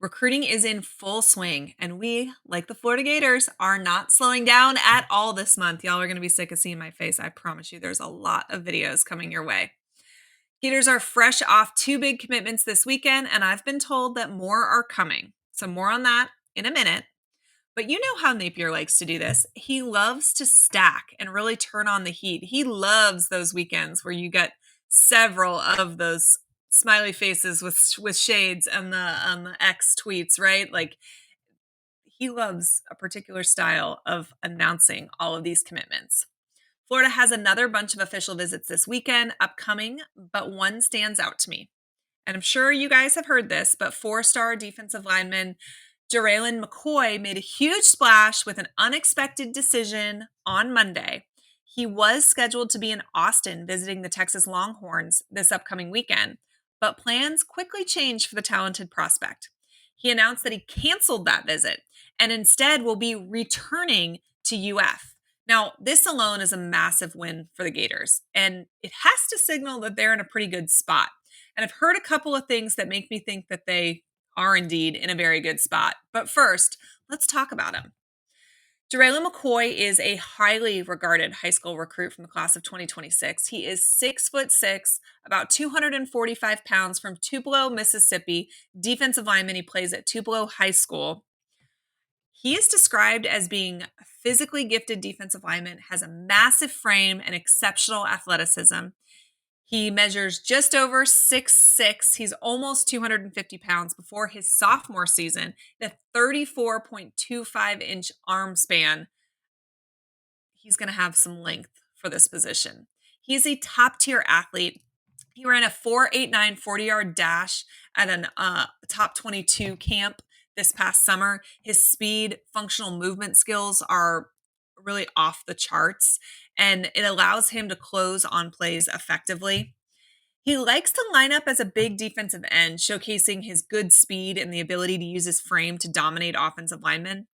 Recruiting is in full swing, and we, like the Florida Gators, are not slowing down at all this month. Y'all are going to be sick of seeing my face. I promise you, there's a lot of videos coming your way. Gators are fresh off two big commitments this weekend, and I've been told that more are coming. So, more on that in a minute. But you know how Napier likes to do this. He loves to stack and really turn on the heat. He loves those weekends where you get several of those smiley faces with shades and the X tweets, right? Like he loves a particular style of announcing all of these commitments. Florida has another bunch of official visits this weekend upcoming, but one stands out to me. And I'm sure you guys have heard this, but four-star defensive lineman Jerelen McCoy made a huge splash with an unexpected decision on Monday. He was scheduled to be in Austin visiting the Texas Longhorns this upcoming weekend, but plans quickly changed for the talented prospect. He announced that he canceled that visit and instead will be returning to UF. Now, this alone is a massive win for the Gators, and it has to signal that they're in a pretty good spot. And I've heard a couple of things that make me think that they are indeed in a very good spot. But first, let's talk about him. Jerelen McCoy is a highly regarded high school recruit from the class of 2026. He is 6'6", about 245 pounds, from Tupelo, Mississippi. Defensive lineman. He plays at Tupelo High School. He is described as being a physically gifted defensive lineman, has a massive frame and exceptional athleticism. He measures just over 6'6". He's almost 250 pounds before his sophomore season. The 34.25-inch arm span. He's going to have some length for this position. He's a top-tier athlete. He ran a 4.89 40-yard dash at an top 22 camp this past summer. His speed, functional movement skills are really off the charts, and it allows him to close on plays effectively. He likes to line up as a big defensive end, showcasing his good speed and the ability to use his frame to dominate offensive linemen.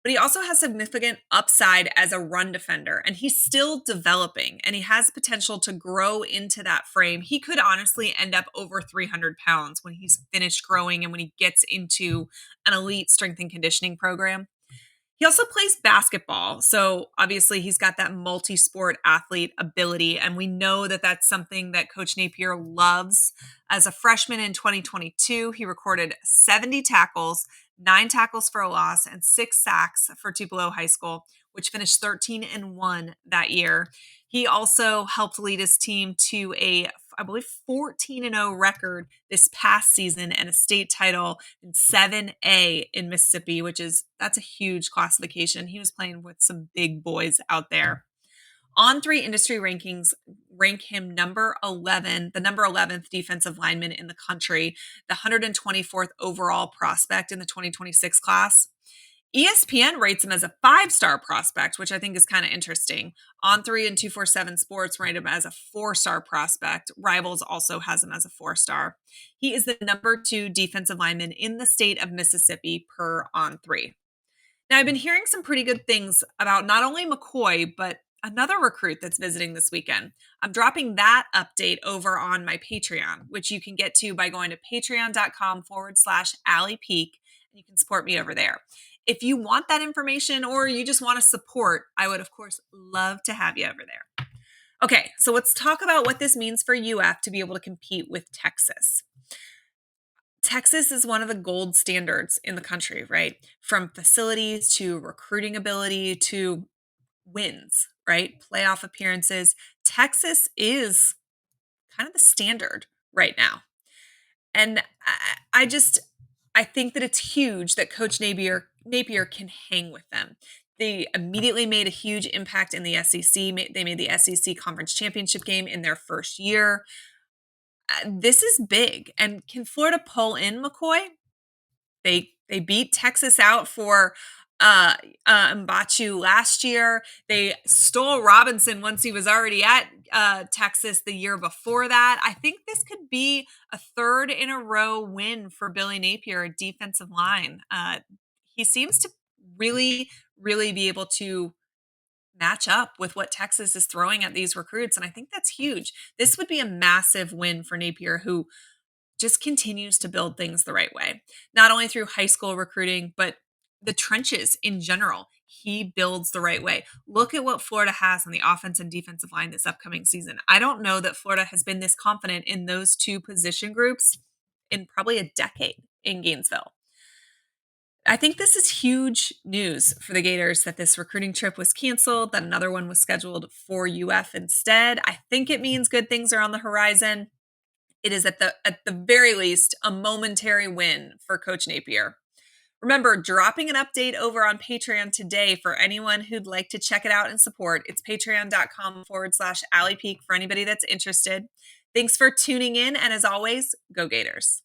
But he also has significant upside as a run defender, and he's still developing, and he has potential to grow into that frame. He could honestly end up over 300 pounds when he's finished growing and when he gets into an elite strength and conditioning program. He also plays basketball. So obviously he's got that multi-sport athlete ability. And we know that that's something that Coach Napier loves. As a freshman in 2022, he recorded 70 tackles, 9 tackles for a loss, and 6 sacks for Tupelo High School, which finished 13-1 that year. He also helped lead his team to a, I believe, 14-0 record this past season and a state title in 7A in Mississippi, that's a huge classification. He was playing with some big boys out there. On3 industry rankings rank him number 11, the number 11th defensive lineman in the country, the 124th overall prospect in the 2026 class. ESPN rates him as a 5-star prospect, which I think is kind of interesting. On3 and 247 Sports rate him as a 4-star prospect. Rivals also has him as a 4-star. He is the number 2 defensive lineman in the state of Mississippi per On3. Now, I've been hearing some pretty good things about not only McCoy, but another recruit that's visiting this weekend. I'm dropping that update over on my Patreon, which you can get to by going to patreon.com/Allie Peak, and you can support me over there. If you want that information or you just want to support, I would, of course, love to have you over there. Okay, so let's talk about what this means for UF to be able to compete with Texas. Texas is one of the gold standards in the country, right? From facilities to recruiting ability to wins, right? Playoff appearances. Texas is kind of the standard right now. And I think that it's huge that Coach Napier can hang with them. They immediately made a huge impact in the SEC. They made the SEC Conference Championship game in their first year. This is big. And can Florida pull in McCoy? They beat Texas out for Mbachu last year. They stole Robinson once he was already at Texas the year before that. I think this could be a third in a row win for Billy Napier at defensive line. He seems to really, really be able to match up with what Texas is throwing at these recruits. And I think that's huge. This would be a massive win for Napier, who just continues to build things the right way, not only through high school recruiting, but the trenches in general. He builds the right way. Look at what Florida has on the offense and defensive line this upcoming season. I don't know that Florida has been this confident in those two position groups in probably a decade in Gainesville. I think this is huge news for the Gators that this recruiting trip was canceled, that another one was scheduled for UF instead. I think it means good things are on the horizon. It is at the very least a momentary win for Coach Napier. Remember, dropping an update over on Patreon today for anyone who'd like to check it out and support. It's patreon.com/Allie Peak for anybody that's interested. Thanks for tuning in. And as always, go Gators.